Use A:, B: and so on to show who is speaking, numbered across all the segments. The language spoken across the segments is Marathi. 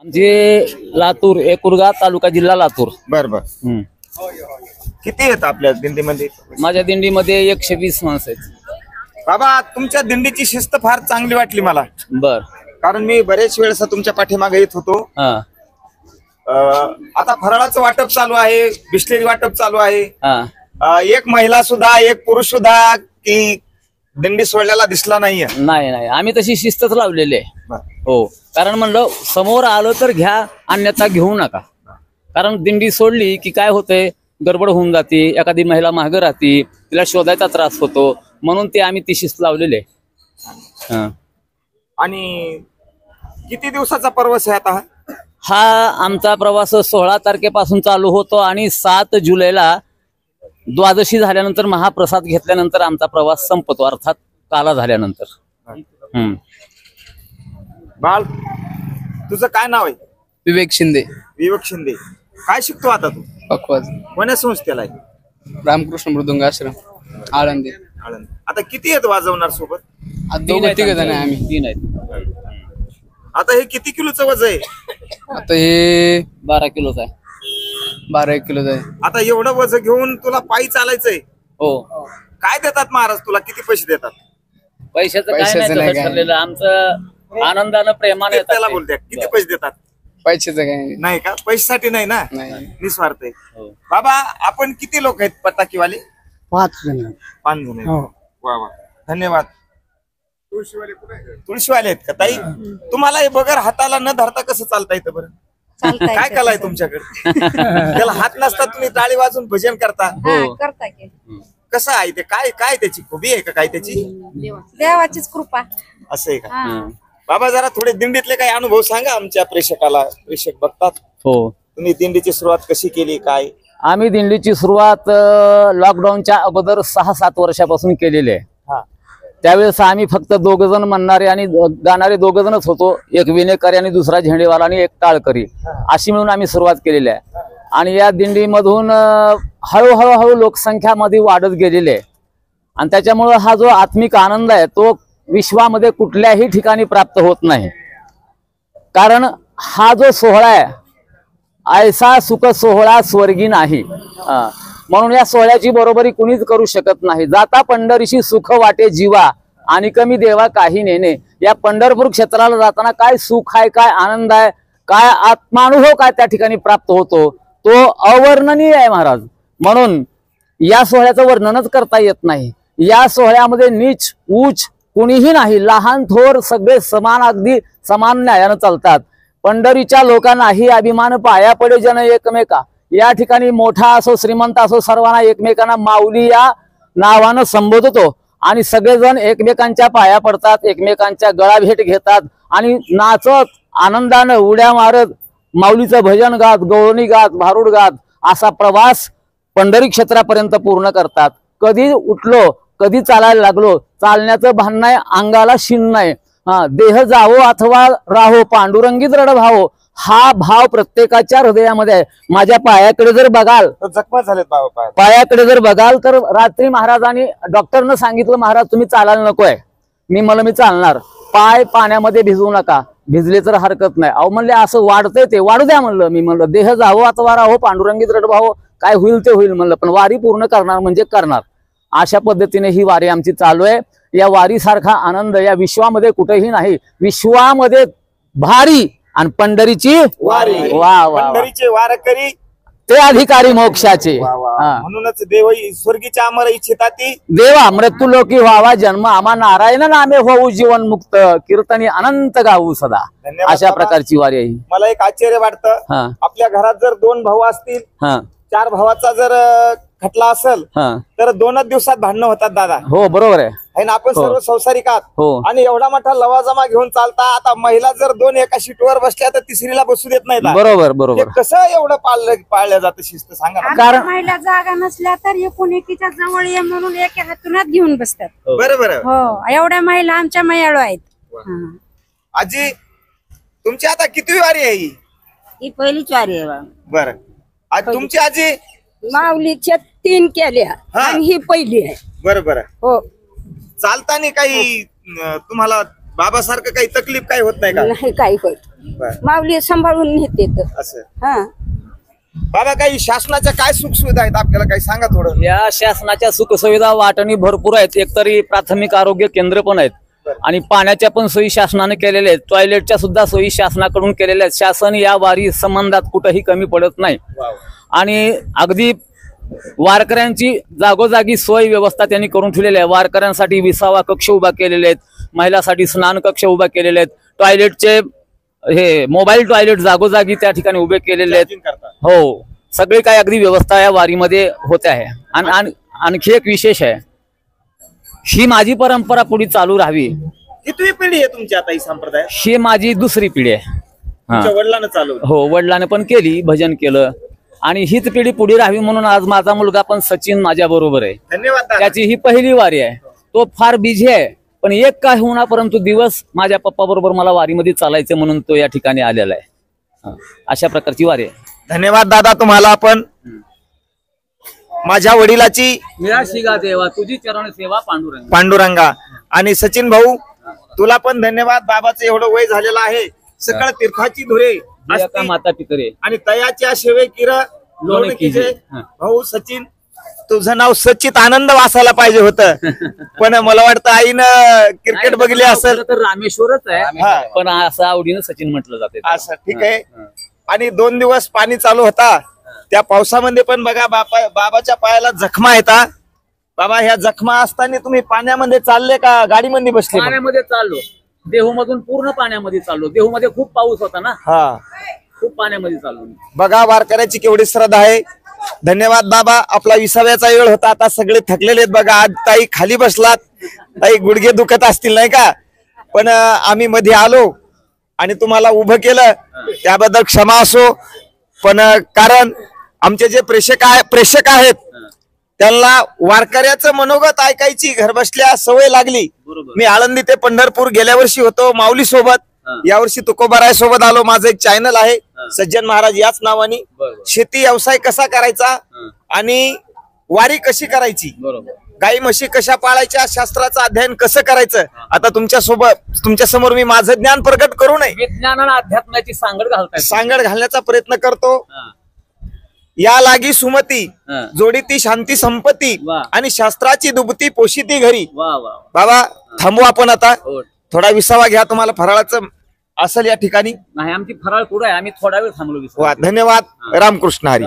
A: आमचे लातूर एकुरगा तालुका जिल्हा लातूर।
B: बर बर किती येत आपल्या दिंडीमध्ये?
A: माझ्या दिंडीमध्ये 120 माणसं आहेत।
B: बाबा तुमच्या दिंडीची शिस्त फार चांगली वाटली मला।
A: बर
B: कारण मी बरेच वेळेस तुमच्या पाठीमागे येत होतो। आता फराळाचं वाटप चालू आहे, बिस्लेरी वाटप चालू आहे। एक महिला सुद्धा एक पुरुष सुद्धा की दिंडी सोडल्याला दिसला नाहीये।
A: नाही नाही, आम्ही तशी शिस्तच लावलेली आहे। हो, कारण म्हणलं समोर आलं तर घ्या, अन्यथा घेऊ नका। कारण दिंडी सोडली की काय होतंय, गडबड होऊन जाते, एखादी महिला मागे राहते, तिला शोधायचा त्रास होतो, म्हणून ते आम्ही ती शिस्त लावलेली आहे।
B: आणि किती दिवसाचा प्रवास आहे आता?
A: हा आमचा प्रवास 16 तारखेपासून चालू होतो आणि 7 जुलैला द्वादशी झाल्यानंतर महाप्रसाद घेतल्यानंतर आमचा प्रवास संपतो, अर्थात काला झाल्यानंतर।
B: बाळ तुझं काय नाव आहे?
C: विवेक शिंदे।
B: विवेक शिंदे, काय शिकतो आता तू?
C: पक्वाज।
B: कोण्या संस्थेला आहे?
C: रामकृष्ण मृदुंग आश्रम आळंदी।
B: आता किती आहेत वाजवणार सोबत?
C: दोघं तिघ जण आहे आम्ही।
A: 3 आहेत।
B: आता हे किती किलोचं वजन आहे?
C: आता हे
A: 12 किलोचा आहे।
C: 12 किलो आहे।
B: आता एवढं वजन घेऊन तुला पायी चालायचंय?
A: हो।
B: काय देतात महाराज तुला? किती पैसे देतात?
A: पैशाचं काय नाही ठरलेलं, आमचं आनंदानं प्रेमाने
B: त्याला बोलते किती पैसे देतात?
C: पैशाचं काय
B: नाही का? पैशासाठी नाही ना, निस्वार्थ आहे। बाबा आपण किती लोक आहेत पटाकीवाले?
C: 5 जण।
B: 5 जण आहेत। वा वा, धन्यवाद। तुळशीवाले आहेत का ताई? तुम्हाला हे बगर हाताला न धरता कसं चालता येतं बरं? काय कला आहे तुमच्याकडे? त्याला हात नसतात, तुम्ही टाळी वाजून भजन करता? कसं आहे ते? काय काय त्याची खूबी आहे का काय त्याची?
D: देवाचीच कृपा
B: असं आहे का? बाबा जरा थोडे दिंडीतले काही अनुभव सांगा आमच्या प्रेक्षकाला, प्रेक्षक बघतात।
A: हो,
B: तुम्ही दिंडीची सुरुवात कशी केली काय?
A: आम्ही दिंडीची सुरुवात लॉकडाऊनच्या अगोदर 6-7 वर्षापासून केलेली आहे। त्यावेळेस आम्ही फक्त 2 जण म्हणणारे आणि गाणारे 2 जणच होतो, एक विनेकरी आणि दुसरा झेंडेवाला आणि एक टाळकरी, अशी मिळून आम्ही सुरुवात केलेली आहे। आणि या दिंडीमधून हळूहळू लोकसंख्या मध्ये वाढत गेलेली आहे आणि त्याच्यामुळे हा जो आत्मिक आनंद आहे तो विश्वामध्ये कुठल्याही ठिकाणी प्राप्त होत नाही। कारण हा जो सोहळा आहे, ऐसा सुख सोहळा स्वर्गी नाही, म्हणून या सोहळ्याची बरोबरी कुणीच करू शकत नाही। जाता पंढरीशी सुख वाटे जीवा आणि कमी देवा काही नेणे। या पंढरपूर क्षेत्राला जाताना काय सुख आहे, काय आनंद आहे, काय आत्मानुभव काय त्या ठिकाणी प्राप्त होतो, तो अवर्णनीय आहे महाराज। म्हणून या सोहळ्याचं वर्णनच करता येत नाही। या सोहळ्यामध्ये नीच उच्च कुणीही नाही, लहान थोर सगळे समान, अगदी समान न्यायानं चालतात। पंढरीच्या लोकांनाही अभिमान पाया पडे जन एकमेका। या ठिकाणी मोठा असो श्रीमंत असो सर्वांना एकमेकांना माऊली या नावानं संबोधतो आणि सगळेजण एकमेकांच्या पाया पडतात, एकमेकांच्या गळा भेट घेतात आणि नाचत आनंदानं उड्या मारत माऊलीचं भजन गात, गवळणी गात, भारुड गात असा प्रवास पंढरी क्षेत्रापर्यंत पूर्ण करतात। कधी उठलो, कधी चालायला लागलो, चालण्याचं भान नाही, अंगाला शिन नाही, देह जावो अथवा राहो पांडुरंगीत रडभावो, हा भाव प्रत्येकाच्या हृदयामध्ये आहे। माझ्या पायाकडे जर बघाल,
B: जखमा झालेत बाबा,
A: पायाकडे जर बघाल तर रात्री महाराजांनी डॉक्टरनं सांगितलं, महाराज तुम्ही चालायला नकोय। मी चालणार, पाय पाण्यामध्ये भिजवू नका, भिजले तर हरकत नाही। अहो म्हणले असं वाढतंय ते वाढू द्या म्हणलं। मी म्हणलं देह जावो अथवा राहो पांडुरंगीत रडभावो, काय होईल ते होईल म्हणलं, पण वारी पूर्ण करणार म्हणजे करणार। अशा पद्धतीने ही वारी आमची चालू आहे। या वारीसारखा आनंद या विश्वामध्ये कुठेही नाही। विश्वामध्ये भारी आणि पंढरीची
B: वारी,
A: वा वा,
B: पंढरीचे वारकरी
A: ते अधिकारी मोक्षाचे।
B: म्हणूनच देव स्वर्गीच्या अमर इच्छिताती
A: देवा मृत्यू लोकी व्हावा जन्म, आम्हा नारायण नामे होऊ जीवन मुक्त, कीर्तनी अनंत गाऊ सदा। अशा प्रकारची वारी आहे।
B: मला एक आश्चर्य वाटतं, आपल्या घरात जर 2 भाऊ असतील, 4 भावाचा जर खटला असेल तर 2च दिवसात भांडणं होतात दादा।
A: हो बरोबर आहे
B: ना, आपण सर्व संसारिक आहात
A: हो।
B: आणि एवढा मोठा लवाजमा घेऊन चालता। आता महिला जर 2 एका शीटवर बसल्या तर तिसरीला बसू देत नाही।
A: बरोबर बरोबर,
B: कसं एवढं पाळलं जातं शिस्त सांगा ना?
D: कारण महिला जागा नसल्या तर एकीच्या जवळ ये म्हणून एका हातूनच घेऊन बसतात।
B: बरोबर
D: हो, एवढ्या महिला आमच्या मयाळू आहेत।
B: आजी तुमची आता किती वारी आहे?
E: ही पहिलीच वारी आहे।
B: बरं, आज तुमची आजी
E: माऊलीच्या 3 केल्या आणि ही पहिली आहे।
B: बरोबर
E: हो,
B: चालताना काही तुम्हाला बाबासारखं काही तकलीफ काही होत नाही का?
E: नाही काही होत.
B: बरं.
E: माऊली सांभाळून नेते तर.
B: असं
E: हा
B: बाबा काही शासनाच्या काय सुख सुविधा आहेत आपल्याला काही सांगा थोडं.
A: या शासनाच्या सुखसुविधा वाटणी भरपूर आहेत. एकतरी प्राथमिक आरोग्य केंद्र पण आहेत आणि पाण्याच्या पण सोयी शासनाने केलेल्या आहेत. टॉयलेटच्या सुद्धा सोयी शासनाकडून केलेल्या आहेत. शासन या वारी संबंधात कुठेही कमी पडत नाही आणि अगदी वारकऱ्यांची जागोजागी सोय व्यवस्था त्यांनी करून ठेवलेली आहे. वारकऱ्यांसाठी 20वा कक्ष उभा केलेले आहेत, महिलांसाठी स्नान कक्ष उभा केलेले आहेत, टॉयलेटचे हे मोबाईल टॉयलेट जागोजागी त्या ठिकाणी उभे केलेले आहेत. हो, सगळी काय अगदी व्यवस्था या वारीमध्ये होते आहे. आणि आणखी एक विशेष आहे, ही माझी परंपरा पुढे चालू राहावी.
B: कितवी पिढी आहे तुमची आता ही संप्रदाय?
A: ही माझी दुसरी पिढी आहे.
B: तुमच्या वडिलांना चालवली?
A: हो, वडिलांनी पण केली, भजन केलं आणि हीच पिढी पुढे राहावी म्हणून आज माझा मुलगा पण सचिन माझ्या बरोबर आहे.
B: धन्यवाद दादा.
A: त्याची ही पहिली वारी आहे. तो फार बिझी आहे पण एक काय होणार, परंतु दिवस माझ्या पप्पा बरोबर मला वारीमध्ये चालायचं म्हणून तो या ठिकाणी आलेला आहे. अशा प्रकारची वारी आहे.
B: धन्यवाद दादा तुम्हाला. आपण माझ्या वडिलाची
A: निराशिगा देवा तुझी चरण सेवा पांडुरंग.
B: पांडुरंगा आणि सचिन भाऊ तुला पण धन्यवाद. बाबाचं एवढं वय झालेलं आहे, सकळ तीर्थाची धुरे असती
A: माता पितरे
B: आणि तयाच्या शेवे किर लोण कीजे. भाऊ सचिन तुझं नाव सचित आनंद वासायला पाहिजे होतं पण मला वाटतं आईनं क्रिकेट बघली असेल
A: तर रामेश्वरच आहे पण असं आवडीनं सचिन म्हटलं जाते.
B: असं ठीक आहे. आणि 2 दिवस पाणी चालू होता त्या पावसामध्ये पण बघा बाबाच्या पायाला जखमा येतात. बाबा ह्या जखमा असताना तुम्ही पाण्यामध्ये चालले का गाडीमध्ये बसले?
A: पाण्यामध्ये चाललो, देहूमधून पूर्ण पाण्यामध्ये चाललो. देहूमध्ये खूप पाऊस होता ना,
B: हा
A: खूप पाण्यामध्ये चाललो.
B: बघा वारकऱ्याची केवढी श्रद्धा आहे. धन्यवाद बाबा. आपला 20व्याचा वेळ होता, आता सगळे थकलेले आहेत. बघा आज ताई खाली बसलात, ताई गुडघे दुखत असतील नाही का, पण आम्ही मध्ये आलो आणि तुम्हाला उभं केलं त्याबद्दल क्षमा असो. पण कारण आमचे जे प्रेक्षक आहेत त्यांना वारकऱ्याचं मनोगत ऐकायची घर बसल्या सवय लागली. मी आळंदी ते पंढरपूर गेल्या वर्षी होतो माऊली सोबत, यावर्षी तुकोबाराय सोबत आलो. माझं एक चॅनल आहे सज्जन महाराज याच नावाने. शेती व्यवसाय कसा करायचा आणि वारी कशी करायची, गाई म्हशी कशा पाळायच्या, शास्त्राचं अध्ययन कसं करायचं, आता तुमच्या समोर मी माझं ज्ञान प्रकट करू नये,
A: विज्ञान आणि अध्यात्माची सांगड
B: घालण्याचा प्रयत्न करतो. या लागी सुमती जोडीती शांती संपत्ती आणि शास्त्राची दुबती पोशिती घरी. बाबा थांबू आपण आता, थोडा विसावा घ्या. तुम्हाला फराळाचं असेल या ठिकाणी?
A: नाही, आमची फराळ पुढे आहे, आम्ही थोडा वेळ थांबलो.
B: धन्यवाद. रामकृष्ण हरी.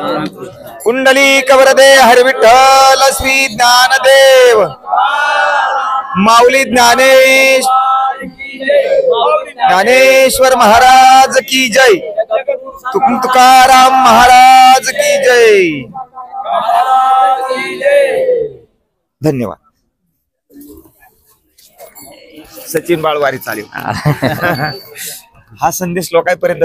B: कुंडली कवरदे हरी विठ्ठल श्री ज्ञानदेव माऊली ज्ञानेश्वर महाराज की जय. तुकाराम महाराज की जय. धन्यवाद. सचिन बाळवारी चालेल. हा संदेश लोकांपर्यंत